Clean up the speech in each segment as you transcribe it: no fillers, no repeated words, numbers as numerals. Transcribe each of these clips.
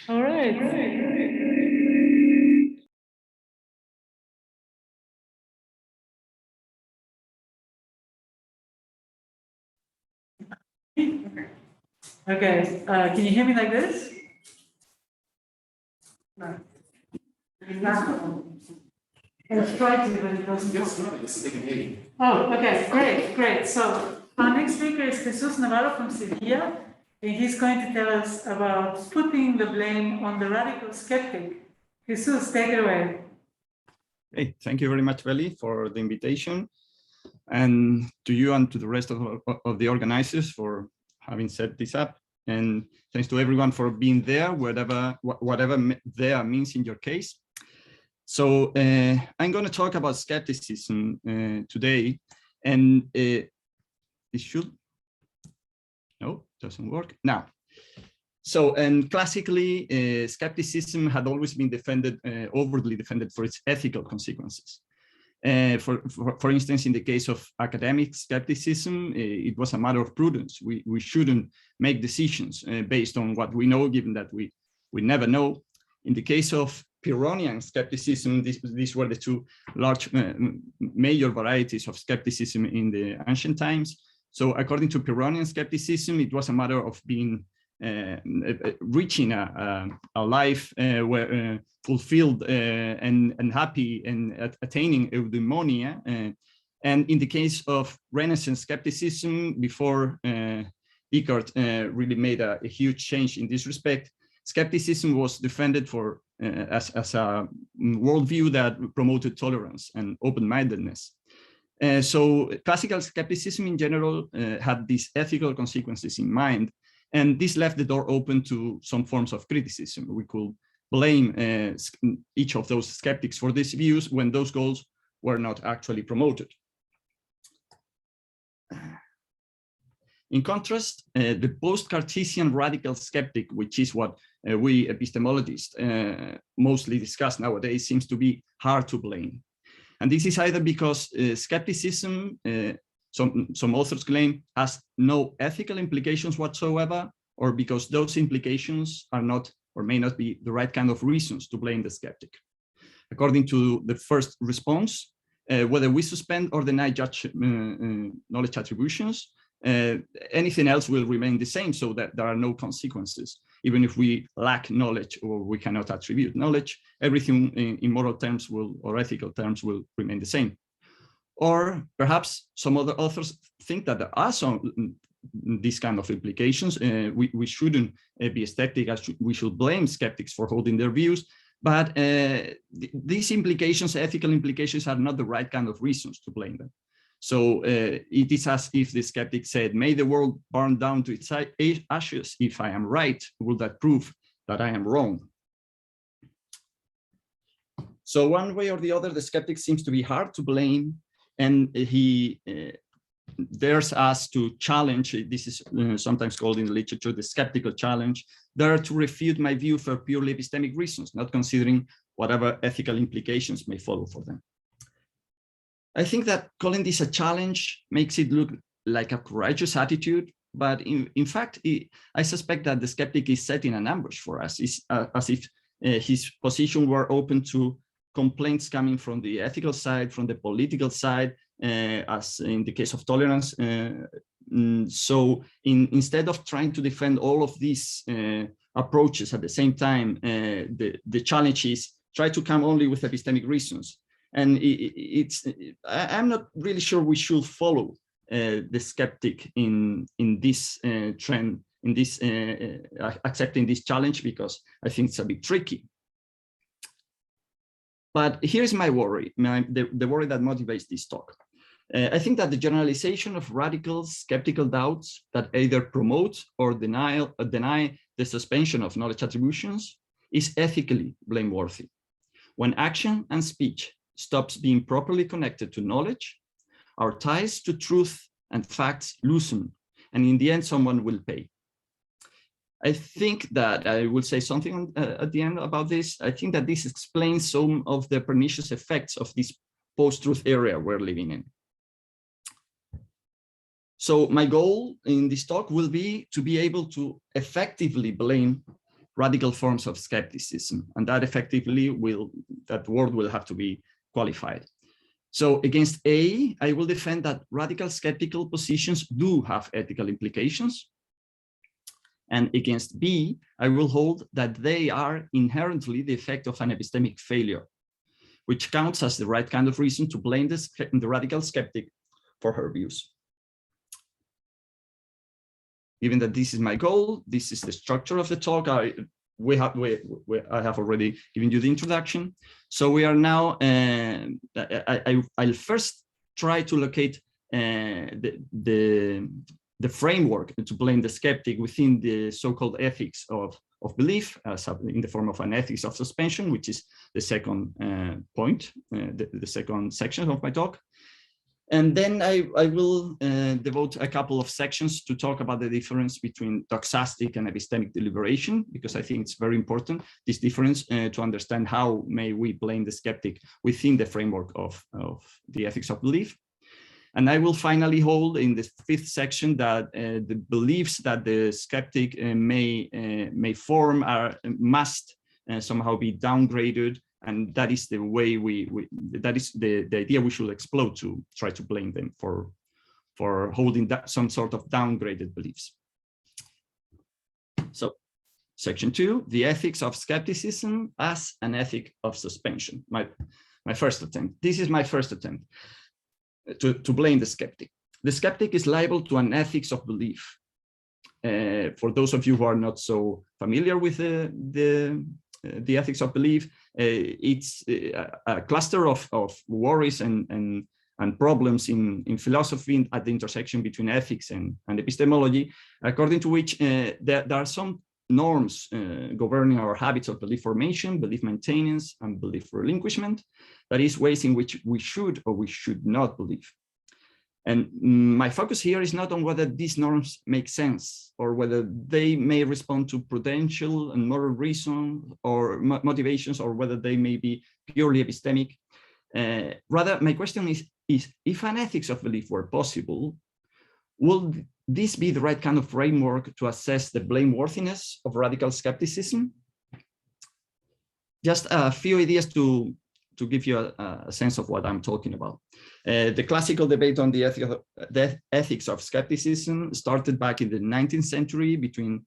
All right. Okay, can you hear me like this? No. Let's try to, but it doesn't. Yes, no, yes, they can hear you. Oh, okay, great, great. So our next speaker is Jesús Navarro from Seville, and he's going to tell us about putting the blame on the radical skeptic. Jesús, take it away. Hey, thank you very much, Belly, for the invitation, and to you and to the rest of the organizers for having set this up. And thanks to everyone for being there, whatever there means in your case. So I'm going to talk about skepticism today, and it should, no, doesn't work now. So, and classically, skepticism had always been defended, overtly defended for its ethical consequences. For instance, in the case of academic skepticism, it was a matter of prudence. We shouldn't make decisions based on what we know, given that we never know. In the case of Pyrrhonian skepticism, these were the two large major varieties of skepticism in the ancient times. So according to Pyrrhonian skepticism, it was a matter of being reaching a life where fulfilled and happy and attaining eudaimonia. And in the case of Renaissance skepticism, before Descartes really made a huge change in this respect, skepticism was defended for as a worldview that promoted tolerance and open-mindedness. So classical skepticism in general had these ethical consequences in mind, and this left the door open to some forms of criticism. We could blame each of those skeptics for these views when those goals were not actually promoted. In contrast, the post-Cartesian radical skeptic, which is what we epistemologists mostly discuss nowadays, seems to be hard to blame. And this is either because skepticism, some authors claim, has no ethical implications whatsoever, or because those implications are not or may not be the right kind of reasons to blame the skeptic. According to the first response, whether we suspend or deny knowledge attributions, anything else will remain the same, so that there are no consequences. Even if we lack knowledge or we cannot attribute knowledge, everything in moral terms or ethical terms will remain the same. Or perhaps some other authors think that there are some these kind of implications. We shouldn't be a skeptic, we should blame skeptics for holding their views, but these implications, ethical implications, are not the right kind of reasons to blame them. So it is as if the skeptic said, may the world burn down to its ashes. If I am right, will that prove that I am wrong? So one way or the other, the skeptic seems to be hard to blame, and he dares us to challenge. This is sometimes called in the literature the skeptical challenge. Dare to refute my view for purely epistemic reasons, not considering whatever ethical implications may follow for them. I think that calling this a challenge makes it look like a courageous attitude, but in fact, I suspect that the skeptic is setting an ambush for us. It's as if his position were open to complaints coming from the ethical side, from the political side, as in the case of tolerance. So instead of trying to defend all of these approaches at the same time, the challenge is try to come only with epistemic reasons. And I'm not really sure we should follow the skeptic in this trend, in this accepting this challenge, because I think it's a bit tricky. But here's my worry, the worry that motivates this talk. I think that the generalization of radical skeptical doubts that either promote or deny the suspension of knowledge attributions is ethically blameworthy. When action and speech stops being properly connected to knowledge, our ties to truth and facts loosen, and in the end, someone will pay. I think that I will say something at the end about this. I think that this explains some of the pernicious effects of this post-truth area we're living in. So my goal in this talk will be to be able to effectively blame radical forms of skepticism, and that effectively that word will have to be qualified. So against A, I will defend that radical skeptical positions do have ethical implications. And against B, I will hold that they are inherently the effect of an epistemic failure, which counts as the right kind of reason to blame the radical skeptic for her views. Given that this is my goal, this is the structure of the talk. I have already given you the introduction. So we are now, I'll first try to locate the framework to blame the skeptic within the so-called ethics of belief, in the form of an ethics of suspension, which is the second point, the second section of my talk. And then I will devote a couple of sections to talk about the difference between doxastic and epistemic deliberation, because I think it's very important, this difference, to understand how may we blame the skeptic within the framework of the ethics of belief. And I will finally hold in the fifth section that the beliefs that the skeptic may form must somehow be downgraded, and that is the way that is the idea we should explore to try to blame them for holding some sort of downgraded beliefs. So, section 2, the ethics of skepticism as an ethic of suspension. My first attempt. This is my first attempt to blame the skeptic. The skeptic is liable to an ethics of belief. For those of you who are not so familiar with the ethics of belief, it's a cluster of worries and problems in philosophy at the intersection between ethics and epistemology, according to which there are some norms governing our habits of belief formation, belief maintenance, and belief relinquishment. That is, ways in which we should or we should not believe. And my focus here is not on whether these norms make sense or whether they may respond to prudential and moral reason or motivations, or whether they may be purely epistemic. Rather, my question is if an ethics of belief were possible, will this be the right kind of framework to assess the blameworthiness of radical skepticism? Just a few ideas to give you a sense of what I'm talking about. The classical debate on the ethics of skepticism started back in the 19th century between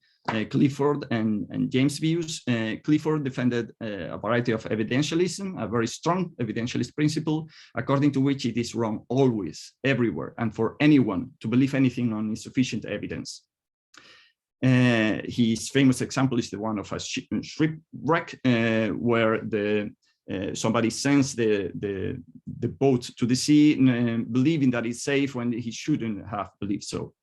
Clifford and James views. Clifford defended a variety of evidentialism, a very strong evidentialist principle, according to which it is wrong always, everywhere, and for anyone to believe anything on insufficient evidence. His famous example is the one of a shipwreck, where somebody sends the boat to the sea, believing that it's safe when he shouldn't have believed so.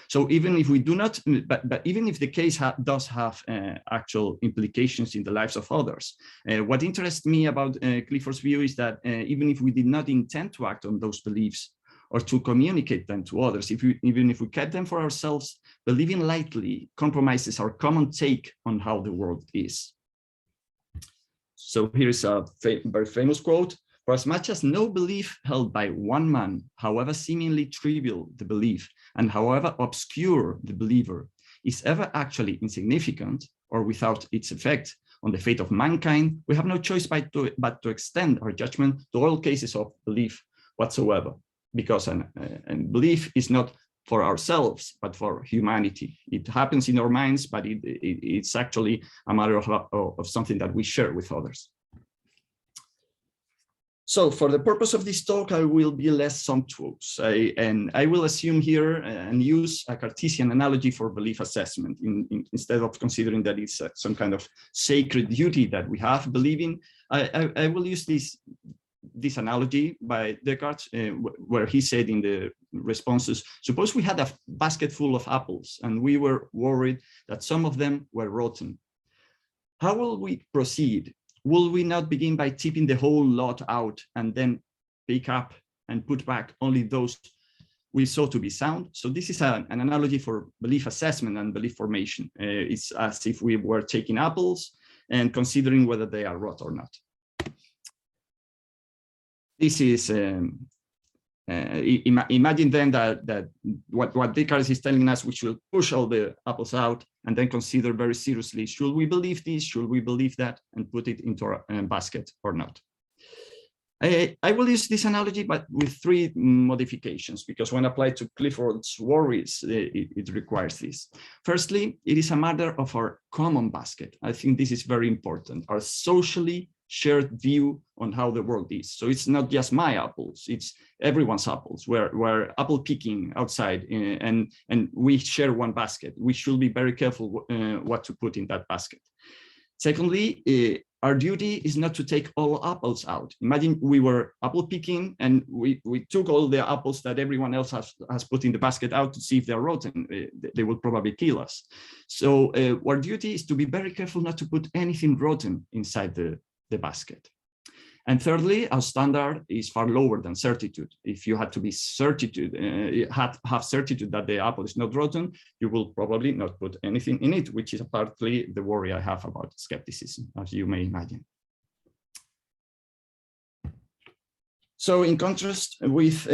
So even if we do not, but even if the case does have actual implications in the lives of others, what interests me about Clifford's view is that even if we did not intend to act on those beliefs or to communicate them to others, even if we kept them for ourselves, believing lightly compromises our common take on how the world is. So here's a very famous quote: "For as much as no belief held by one man, however seemingly trivial the belief, and however obscure the believer, is ever actually insignificant or without its effect on the fate of mankind, we have no choice but to extend our judgment to all cases of belief whatsoever, because belief is not for ourselves, but for humanity. It happens in our minds, but it's actually a matter of something that we share with others." So for the purpose of this talk, I will be less sumptuous, and I will assume here and use a Cartesian analogy for belief assessment instead of considering that it's some kind of sacred duty that we have believing. I will use this analogy by Descartes, where he said in the responses, suppose we had a basket full of apples and we were worried that some of them were rotten. How will we proceed? Will we not begin by tipping the whole lot out and then pick up and put back only those we saw to be sound? So this is an analogy for belief assessment and belief formation. It's as if we were taking apples and considering whether they are rot or not. This is Imagine then that what Descartes is telling us, we should push all the apples out and then consider very seriously, should we believe this, should we believe that, and put it into our basket or not. I will use this analogy, but with 3 modifications, because when applied to Clifford's worries, it requires this. Firstly, it is a matter of our common basket. I think this is very important, our socially shared view on how the world is. So it's not just my apples, it's everyone's apples. We're apple picking outside and we share one basket. We should be very careful what to put in that basket. Secondly, our duty is not to take all apples out. Imagine we were apple picking and we took all the apples that everyone else has put in the basket out to see if they're rotten. They will probably kill us. So our duty is to be very careful not to put anything rotten inside the basket. And thirdly, our standard is far lower than certitude. If you had to be have certitude that the apple is not rotten, you will probably not put anything in it, which is partly the worry I have about skepticism, as you may imagine. So in contrast with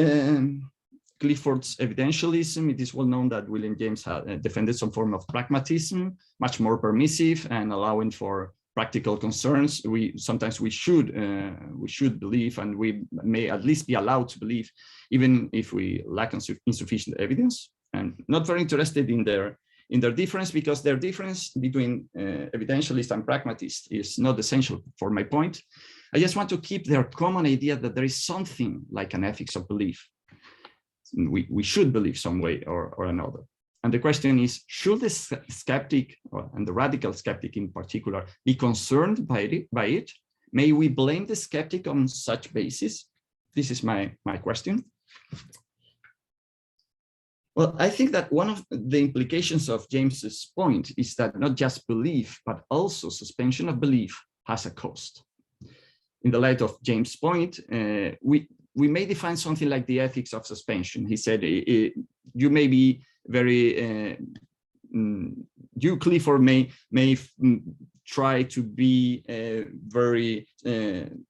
Clifford's evidentialism, it is well known that William James had defended some form of pragmatism, much more permissive and allowing for practical concerns. Sometimes we should believe, and we may at least be allowed to believe, even if we lack insufficient evidence. And not very interested in their difference, because their difference between evidentialist and pragmatist is not essential for my point. I just want to keep their common idea that there is something like an ethics of belief. We should believe some way or another. And the question is, should the skeptic, and the radical skeptic in particular, be concerned by it? May we blame the skeptic on such basis? This is my question. Well, I think that one of the implications of James's point is that not just belief, but also suspension of belief has a cost. In the light of James' point, we may define something like the ethics of suspension. He said, you may be very, you, Clifford, may try to be very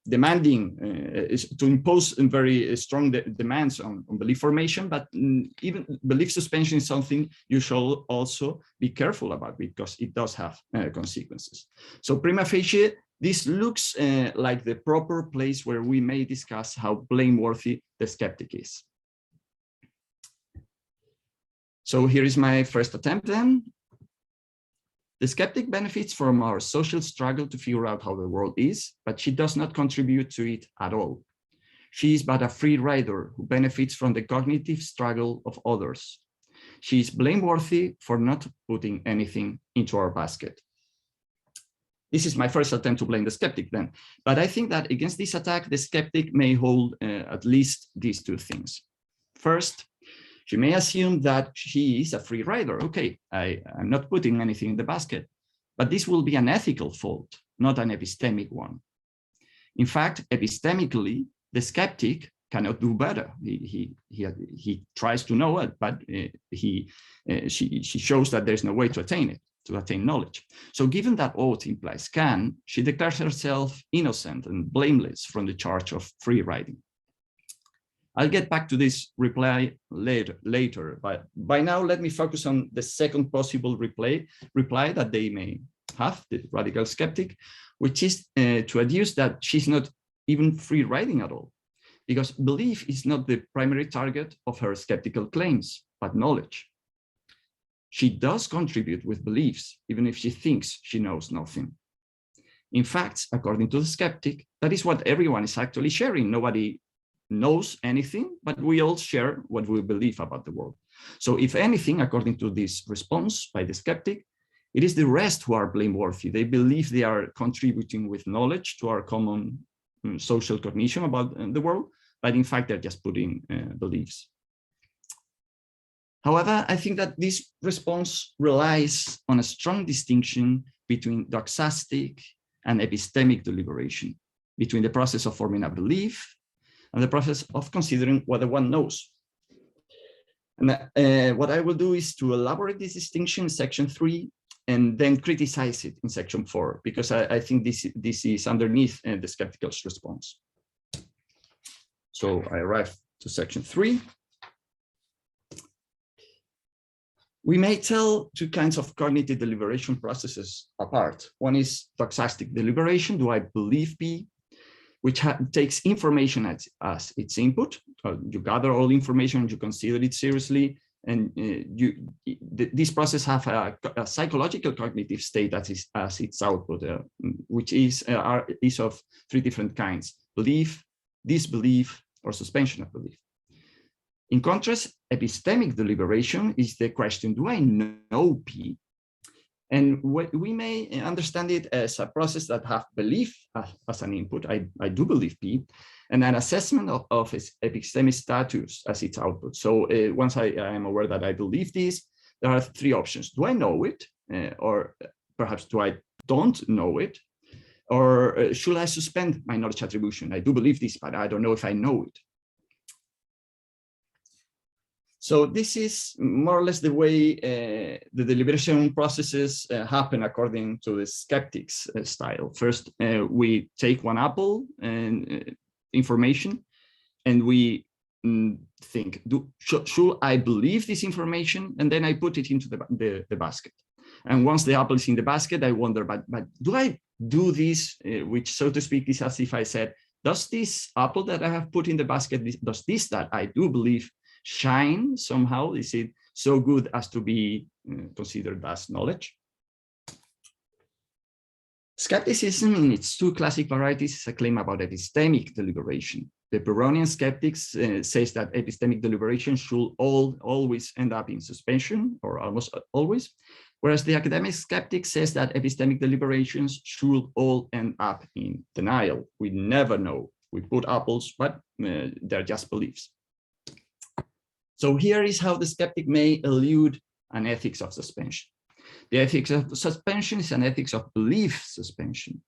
demanding, to impose very strong demands on belief formation, but even belief suspension is something you should also be careful about, because it does have consequences. So prima facie, this looks like the proper place where we may discuss how blameworthy the skeptic is. So here is my first attempt then. The skeptic benefits from our social struggle to figure out how the world is, but she does not contribute to it at all. She is but a free rider who benefits from the cognitive struggle of others. She is blameworthy for not putting anything into our basket. This is my first attempt to blame the skeptic then, but I think that against this attack, the skeptic may hold at least these 2 things. First, she may assume that she is a free rider. Okay, I'm not putting anything in the basket, but this will be an ethical fault, not an epistemic one. In fact, epistemically, the skeptic cannot do better. He tries to know it, but she shows that there's no way to attain it, to attain knowledge. So given that ought implies can, she declares herself innocent and blameless from the charge of free riding. I'll get back to this reply later, but by now let me focus on the second possible reply that they may have, the radical skeptic, which is to adduce that she's not even free riding at all, because belief is not the primary target of her skeptical claims, but knowledge. She does contribute with beliefs, even if she thinks she knows nothing. In fact, according to the skeptic, that is what everyone is actually sharing. Nobody knows anything, but we all share what we believe about the world. So if anything, according to this response by the skeptic, it is the rest who are blameworthy. They believe they are contributing with knowledge to our common social cognition about the world, but in fact, they're just putting beliefs. However, I think that this response relies on a strong distinction between doxastic and epistemic deliberation, between the process of forming a belief and the process of considering whether one knows. And what I will do is to elaborate this distinction in section 3 and then criticize it in section 4, because I think this is underneath the skeptical's response. So I arrive to section 3. We may tell two kinds of cognitive deliberation processes apart. One is doxastic deliberation, do I believe P, which takes information as its input. You gather all information, you consider it seriously, and this process has a psychological cognitive state as its output, which is of 3 different kinds: belief, disbelief, or suspension of belief. In contrast, epistemic deliberation is the question, do I know P? And we may understand it as a process that has belief as an input, I do believe P, and an assessment of its epistemic status as its output. So once I am aware that I believe this, there are 3 options. Do I know it? Or perhaps do I don't know it? Or should I suspend my knowledge attribution? I do believe this, but I don't know if I know it. So this is more or less the way the deliberation processes happen according to the skeptics style. First, we take one apple and information, and we think, should I believe this information? And then I put it into the basket. And once the apple is in the basket, I wonder, but do I do this, which, so to speak, is as if I said, does this apple that I have put in the basket, does this that I do believe shine somehow? Is it so good as to be considered as knowledge? Skepticism in its 2 classic varieties is a claim about epistemic deliberation. The Pyrrhonian skeptics says that epistemic deliberation should always end up in suspension, or almost always, whereas the academic skeptic says that epistemic deliberations should all end up in denial. We never know. We put apples, but they're just beliefs. So here is how the skeptic may elude an ethics of suspension. The ethics of suspension is an ethics of belief suspension.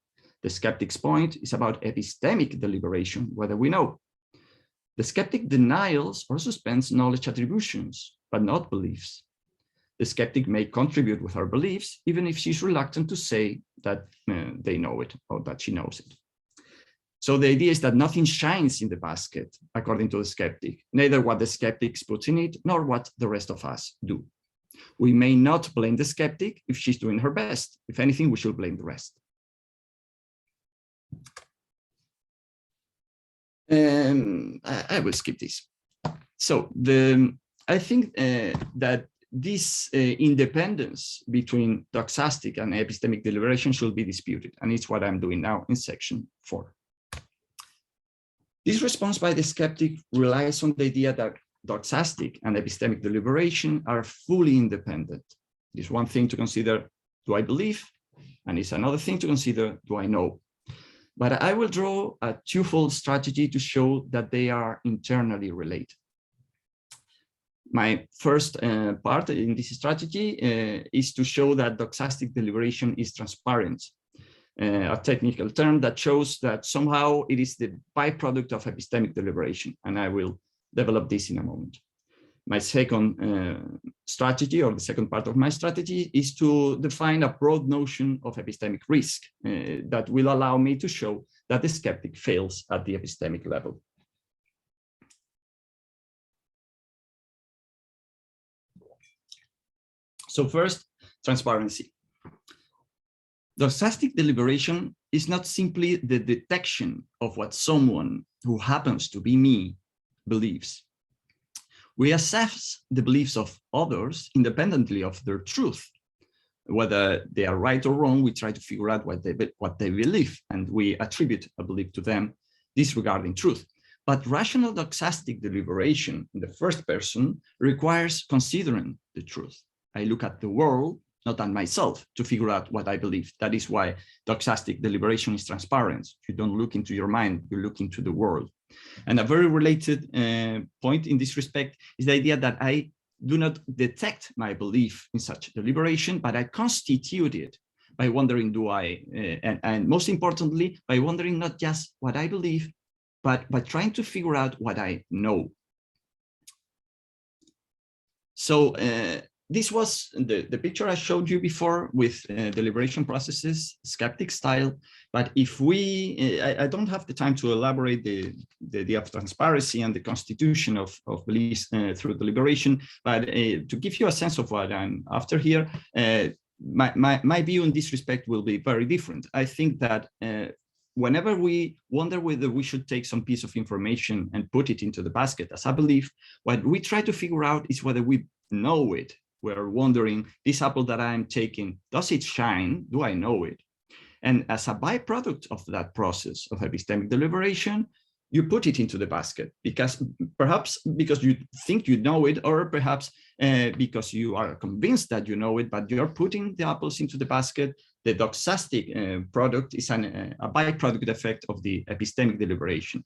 The skeptic's point is about epistemic deliberation, whether we know. The skeptic denials or suspends knowledge attributions, but not beliefs. The skeptic may contribute with her beliefs, even if she's reluctant to say that they know it or that she knows it. So the idea is that nothing shines in the basket, according to the skeptic, neither what the skeptic puts in it, nor what the rest of us do. We may not blame the skeptic if she's doing her best. If anything, we should blame the rest. I will skip this. So I think that this independence between doxastic and epistemic deliberation should be disputed, and it's what I'm doing now in section 4. This response by the skeptic relies on the idea that doxastic and epistemic deliberation are fully independent. It's one thing to consider, do I believe? And it's another thing to consider, do I know? But I will draw a twofold strategy to show that they are internally related. My first part in this strategy is to show that doxastic deliberation is transparent, a technical term that shows that somehow it is the byproduct of epistemic deliberation, and I will develop this in a moment. My second strategy, or the second part of my strategy, is to define a broad notion of epistemic risk that will allow me to show that the skeptic fails at the epistemic level. So first, transparency. Doxastic deliberation is not simply the detection of what someone who happens to be me believes. We assess the beliefs of others independently of their truth. Whether they are right or wrong, we try to figure out what they believe, and we attribute a belief to them disregarding truth. But rational doxastic deliberation in the first person requires considering the truth. I look at the world, not at myself, to figure out what I believe. That is why doxastic deliberation is transparent. You don't look into your mind, you look into the world. And a very related point in this respect is the idea that I do not detect my belief in such deliberation, but I constitute it by wondering, and most importantly, by wondering not just what I believe, but by trying to figure out what I know. So this was the picture I showed you before with deliberation processes, skeptic style. But if I don't have the time to elaborate the idea of transparency and the constitution of beliefs through deliberation, but to give you a sense of what I'm after here, my view in this respect will be very different. I think that whenever we wonder whether we should take some piece of information and put it into the basket as a belief, what we try to figure out is whether we know it. We're wondering, this apple that I'm taking, does it shine? Do I know it? And as a byproduct of that process of epistemic deliberation, you put it into the basket, because perhaps because you think you know it, or perhaps because you are convinced that you know it, but you're putting the apples into the basket. The doxastic product is a byproduct effect of the epistemic deliberation.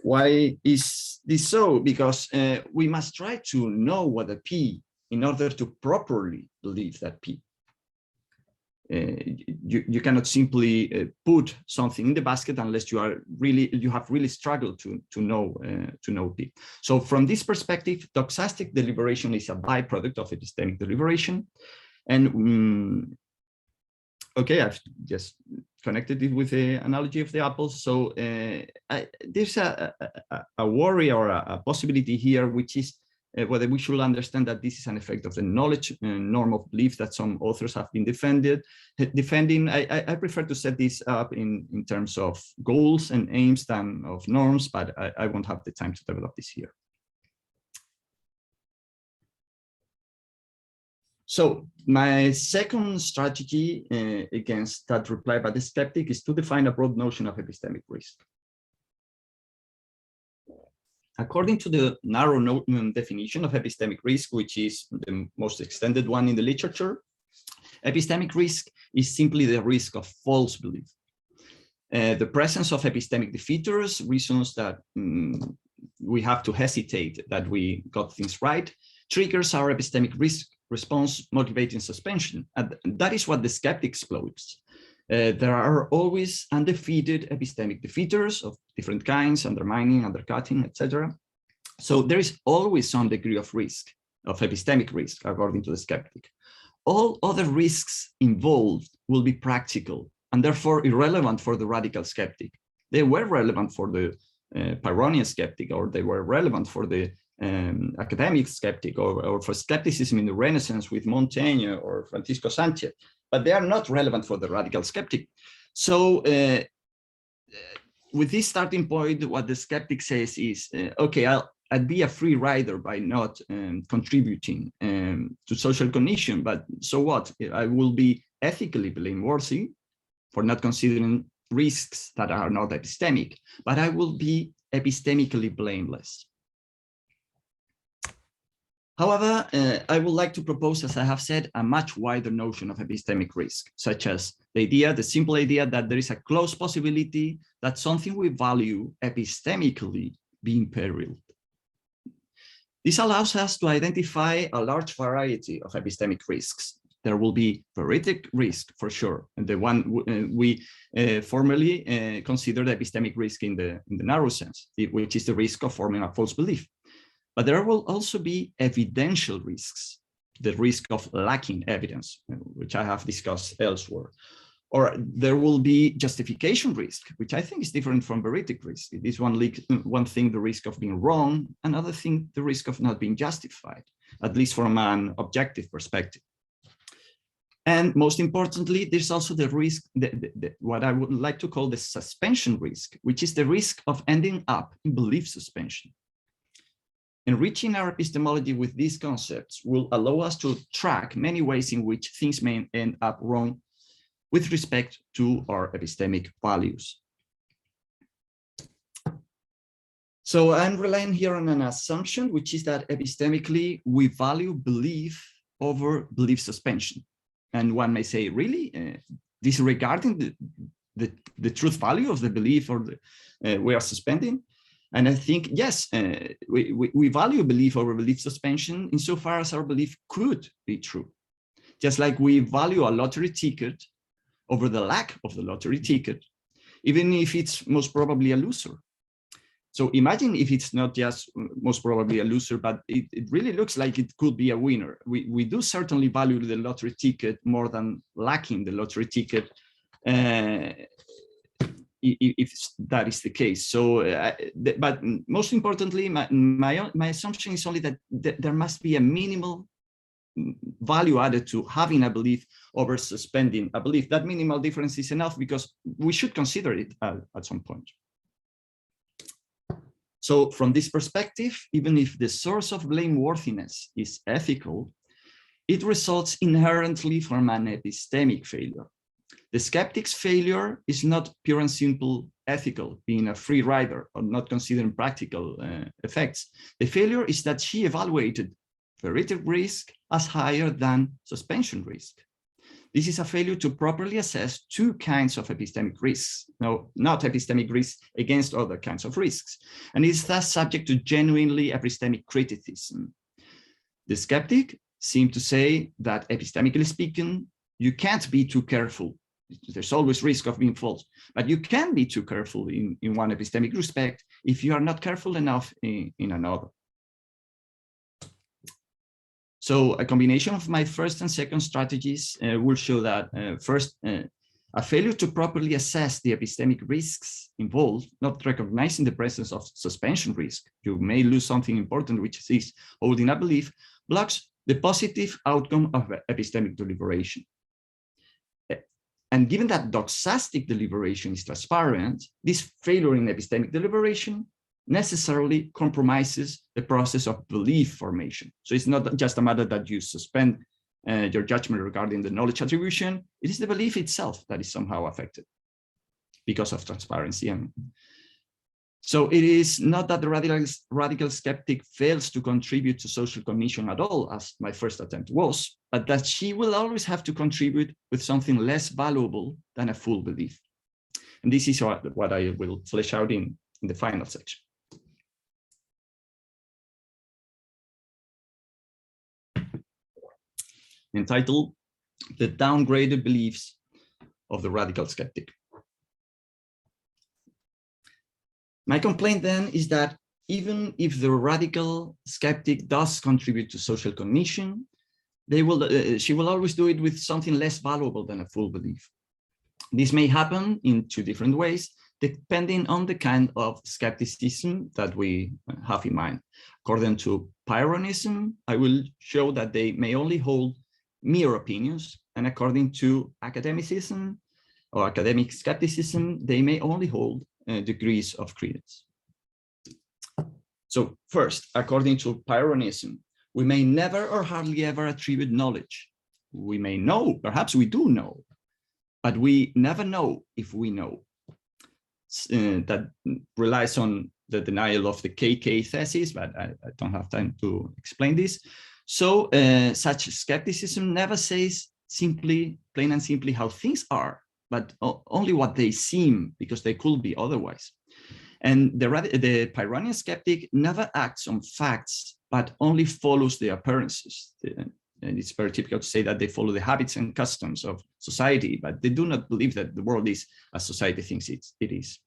Why is this so? Because we must try to know what a P in order to properly believe that P. You cannot simply put something in the basket unless you have really struggled to know P. So from this perspective, doxastic deliberation is a byproduct of epistemic deliberation. And okay, I've just connected it with the analogy of the apples. So there's a worry or a possibility here, which is whether we should understand that this is an effect of the knowledge norm of belief that some authors have been defending. I prefer to set this up in terms of goals and aims than of norms, but I won't have the time to develop this here. So my second strategy against that reply by the skeptic is to define a broad notion of epistemic risk. According to the narrow definition of epistemic risk, which is the most extended one in the literature, epistemic risk is simply the risk of false belief. The presence of epistemic defeators, reasons that we have to hesitate that we got things right, triggers our epistemic risk response motivating suspension. And that is what the skeptic exploits. There are always undefeated epistemic defeators of different kinds, undermining, undercutting, etc. So there is always some degree of risk, of epistemic risk, according to the skeptic. All other risks involved will be practical and therefore irrelevant for the radical skeptic. They were relevant for the Pyrrhonian skeptic, or they were relevant for the academic skeptic, or for skepticism in the Renaissance with Montaigne or Francisco Sanchez, but they are not relevant for the radical skeptic. So with this starting point, what the skeptic says is, okay, I'd be a free rider by not contributing to social cognition, but so what? I will be ethically blameworthy for not considering risks that are not epistemic, but I will be epistemically blameless. However, I would like to propose, as I have said, a much wider notion of epistemic risk, such as the simple idea that there is a close possibility that something we value epistemically be imperiled. This allows us to identify a large variety of epistemic risks. There will be veridic risk, for sure, and the one we formerly considered epistemic risk in the narrow sense, which is the risk of forming a false belief. But there will also be evidential risks, the risk of lacking evidence, which I have discussed elsewhere. Or there will be justification risk, which I think is different from veridic risk. It is one thing, the risk of being wrong, another thing, the risk of not being justified, at least from an objective perspective. And most importantly, there's also the risk, what I would like to call the suspension risk, which is the risk of ending up in belief suspension. Enriching our epistemology with these concepts will allow us to track many ways in which things may end up wrong with respect to our epistemic values. So I'm relying here on an assumption, which is that epistemically we value belief over belief suspension. And one may say, really, disregarding the truth value of the belief or we are suspending? And I think, yes, we value belief over belief suspension insofar as our belief could be true. Just like we value a lottery ticket over the lack of the lottery ticket, even if it's most probably a loser. So imagine if it's not just most probably a loser, but it really looks like it could be a winner. We do certainly value the lottery ticket more than lacking the lottery ticket, if that is the case. So, but most importantly, my assumption is only that there must be a minimal value added to having a belief over suspending a belief. That minimal difference is enough because we should consider it at some point. So from this perspective, even if the source of blameworthiness is ethical, it results inherently from an epistemic failure. The skeptic's failure is not pure and simple ethical, being a free rider or not considering practical effects. The failure is that she evaluated theoretic risk as higher than suspension risk. This is a failure to properly assess two kinds of epistemic risks, no, not epistemic risks against other kinds of risks, and is thus subject to genuinely epistemic criticism. The skeptic seemed to say that, epistemically speaking, you can't be too careful. There's always risk of being false, but you can be too careful in one epistemic respect if you are not careful enough in another. So a combination of my first and second strategies will show that first, a failure to properly assess the epistemic risks involved, not recognizing the presence of suspension risk, you may lose something important, which is holding a belief, blocks the positive outcome of epistemic deliberation. And given that doxastic deliberation is transparent, this failure in epistemic deliberation necessarily compromises the process of belief formation. So it's not just a matter that you suspend your judgment regarding the knowledge attribution, it is the belief itself that is somehow affected because of transparency. So it is not that the radical skeptic fails to contribute to social cognition at all, as my first attempt was, but that she will always have to contribute with something less valuable than a full belief. And this is what I will flesh out in the final section. Entitled The Downgraded Beliefs of the Radical Skeptic. My complaint then is that even if the radical skeptic does contribute to social cognition, she will always do it with something less valuable than a full belief. This may happen in two different ways, depending on the kind of skepticism that we have in mind. According to Pyrrhonism, I will show that they may only hold mere opinions, and according to academicism or academic skepticism, they may only hold degrees of credence. So first, according to Pyrrhonism, we may never or hardly ever attribute knowledge. We may know, perhaps we do know, but we never know if we know. That relies on the denial of the KK thesis, but I don't have time to explain this. So such skepticism never says simply, plain and simply, how things are, but only what they seem, because they could be otherwise. And the Pyrrhonian skeptic never acts on facts, but only follows the appearances. And it's very typical to say that they follow the habits and customs of society, but they do not believe that the world is as society thinks it is.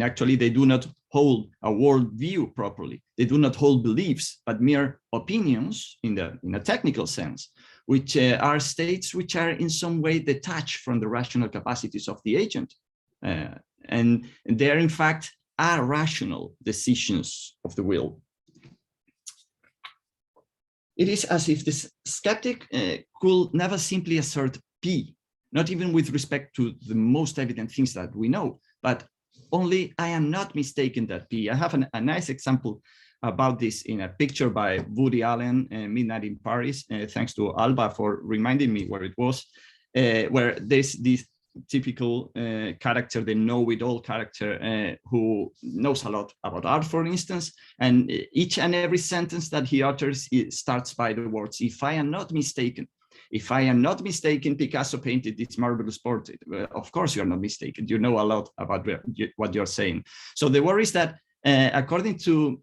Actually, they do not hold a world view properly. They do not hold beliefs, but mere opinions in a technical sense, which are states which are in some way detached from the rational capacities of the agent. And they are, in fact, irrational decisions of the will. It is as if the skeptic could never simply assert P, not even with respect to the most evident things that we know, but only I am not mistaken that P. I have a nice example about this in a picture by Woody Allen, Midnight in Paris, thanks to Alba for reminding me where it was, where there's this typical character, the know-it-all character, who knows a lot about art, for instance, and each and every sentence that he utters starts by the words, if I am not mistaken. If I am not mistaken, Picasso painted this marvelous portrait. Well, of course, you are not mistaken. You know a lot about what you're saying. So the worry is that, according to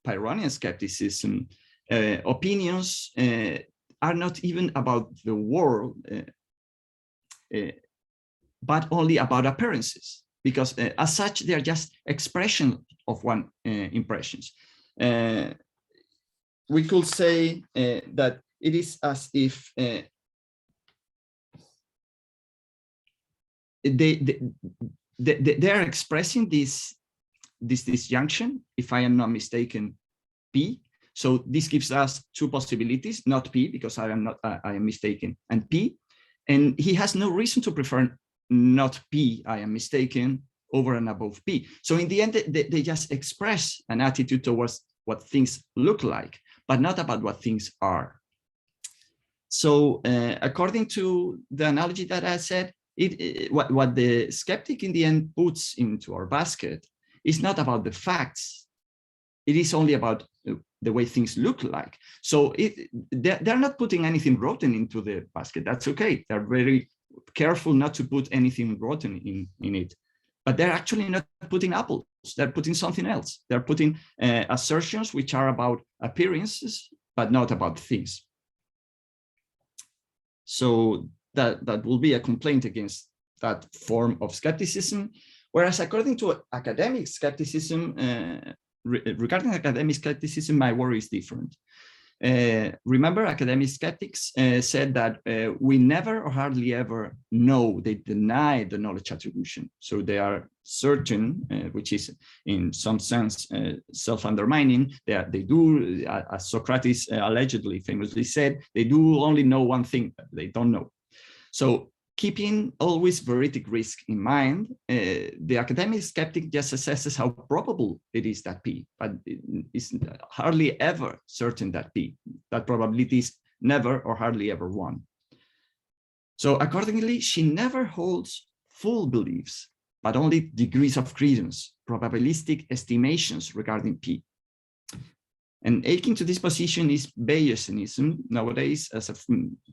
Pyrrhonian skepticism, opinions are not even about the world, but only about appearances. because as such, they are just expression of one impressions. We could say that it is as if they are expressing this disjunction, if I am not mistaken, P. So this gives us two possibilities, not P, because I am mistaken, and P. And he has no reason to prefer not P, I am mistaken, over and above P. So in the end, they just express an attitude towards what things look like, but not about what things are. So according to the analogy that I said, what the skeptic in the end puts into our basket is not about the facts. It is only about the way things look like. So they're not putting anything rotten into the basket. That's okay. They're very careful not to put anything rotten in it. But they're actually not putting apples. They're putting something else. They're putting assertions which are about appearances, but not about things. So that will be a complaint against that form of skepticism. Whereas according to academic skepticism, regarding academic skepticism, my worry is different. Remember, academic skeptics said that we never or hardly ever know. They deny the knowledge attribution. So they are certain, which is in some sense self-undermining. They do, as Socrates allegedly famously said, they do only know one thing that they don't know. So keeping always veritic risk in mind, the academic skeptic just assesses how probable it is that P, but it's hardly ever certain that P. That probability is never or hardly ever 1. So accordingly, she never holds full beliefs, but only degrees of credence, probabilistic estimations regarding P. And akin to this position is Bayesianism nowadays, as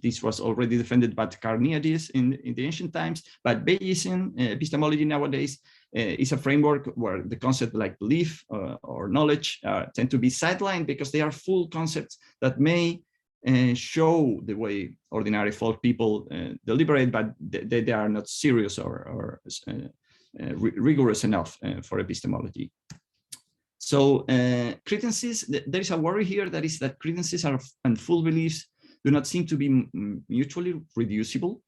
this was already defended by Carneades in the ancient times. But Bayesian epistemology nowadays is a framework where the concepts like belief or knowledge tend to be sidelined because they are full concepts that may show the way ordinary folk people deliberate, but they are not serious or rigorous enough for epistemology. So credences, there is a worry here, that is that credences and full beliefs do not seem to be mutually reducible.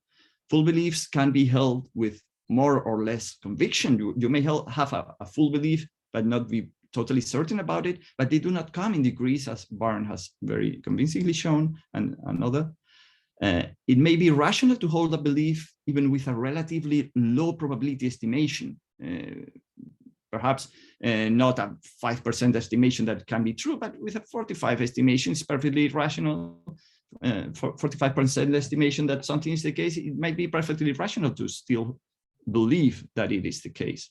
Full beliefs can be held with more or less conviction. You may have a full belief, but not be totally certain about it, but they do not come in degrees, as Barn has very convincingly shown, and another. It may be rational to hold a belief even with a relatively low probability estimation. Perhaps not a 5% estimation that can be true, but with a 45 estimation, it's perfectly rational. 45% estimation that something is the case, it might be perfectly rational to still believe that it is the case.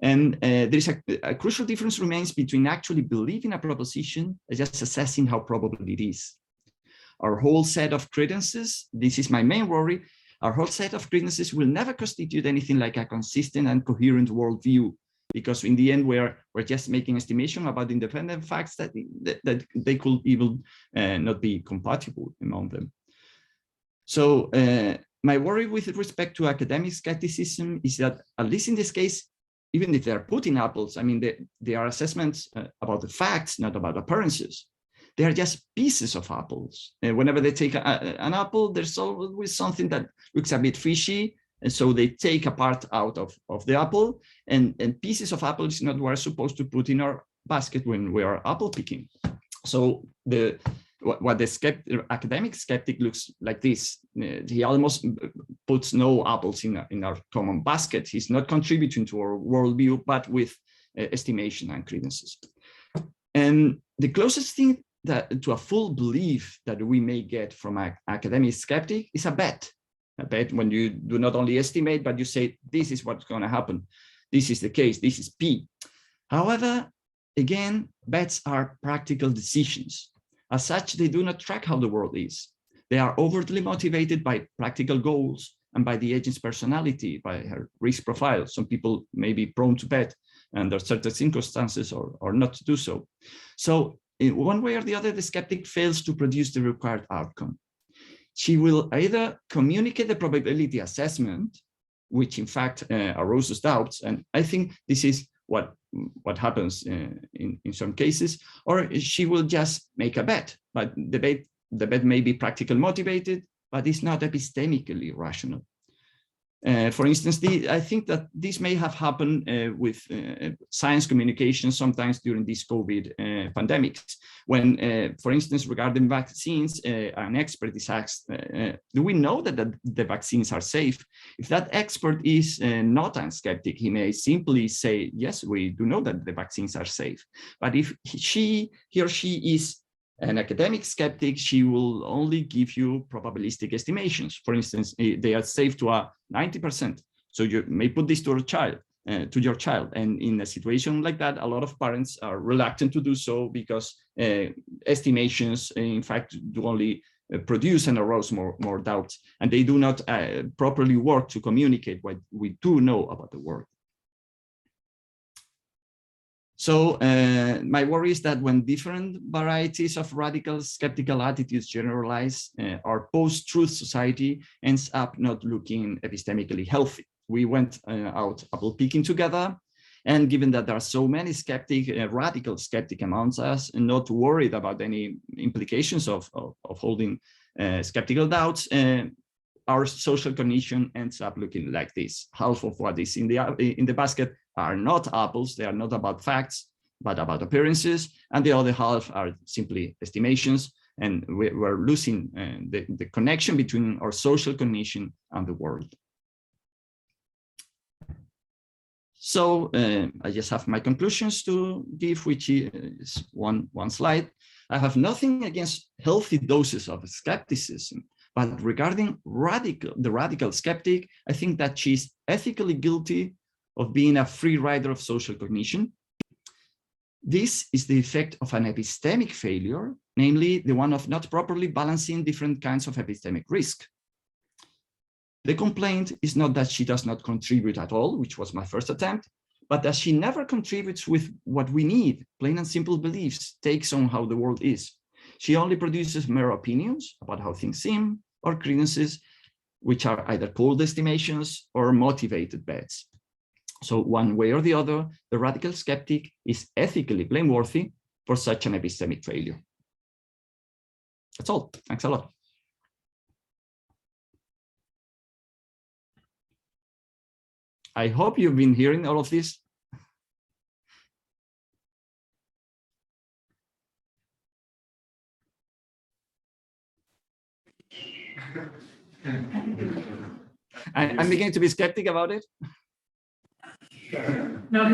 And there is a crucial difference remains between actually believing a proposition and just assessing how probable it is. Our whole set of credences, this is my main worry, our whole set of credences will never constitute anything like a consistent and coherent worldview, because in the end we're just making estimation about independent facts that they could even not be compatible among them. So my worry with respect to academic skepticism is that, at least in this case, even if they're putting apples, I mean, they are assessments about the facts, not about appearances. They are just pieces of apples. Whenever they take an apple, there's always something that looks a bit fishy. And so they take a part out of the apple, and pieces of apple is not what we're supposed to put in our basket when we are apple picking. So what the academic skeptic looks like this. He almost puts no apples in our common basket. He's not contributing to our worldview, but with estimation and credences. And the closest thing to a full belief that we may get from an academic skeptic is a bet. A bet when you do not only estimate, but you say, this is what's going to happen. This is the case. This is P. However, again, bets are practical decisions. As such, they do not track how the world is. They are overtly motivated by practical goals and by the agent's personality, by her risk profile. Some people may be prone to bet under certain circumstances or not to do so. So in one way or the other, the skeptic fails to produce the required outcome. She will either communicate the probability assessment which in fact arouses doubts. And I think this is what happens in some cases. Or she will just make a bet, but the bet may be practically motivated, but it's not epistemically rational. For instance, I think that this may have happened with science communication sometimes during these COVID pandemics, when, for instance, regarding vaccines, an expert is asked, do we know that the vaccines are safe? If that expert is not a skeptic, he may simply say, yes, we do know that the vaccines are safe. But if he or she is an academic skeptic, she will only give you probabilistic estimations. For instance, they are safe to a 90%. So you may put this to your child. And in a situation like that, a lot of parents are reluctant to do so because estimations, in fact, do only produce and arouse more doubts. And they do not properly work to communicate what we do know about the world. So my worry is that when different varieties of radical skeptical attitudes generalize, our post-truth society ends up not looking epistemically healthy. We went out apple picking together, and given that there are so many radical skeptic amongst us, and not worried about any implications of holding skeptical doubts, our social cognition ends up looking like this. Half of what is in the basket are not apples, they are not about facts, but about appearances, and the other half are simply estimations, and we're losing the connection between our social cognition and the world. So I just have my conclusions to give, which is one slide. I have nothing against healthy doses of skepticism, but regarding the radical skeptic, I think that she's ethically guilty of being a free rider of social cognition. This is the effect of an epistemic failure, namely the one of not properly balancing different kinds of epistemic risk. The complaint is not that she does not contribute at all, which was my first attempt, but that she never contributes with what we need, plain and simple beliefs, takes on how the world is. She only produces mere opinions about how things seem, or credences, which are either cold estimations or motivated bets. So one way or the other, the radical skeptic is ethically blameworthy for such an epistemic failure. That's all. Thanks a lot. I hope you've been hearing all of this. I'm beginning to be skeptic about it. No,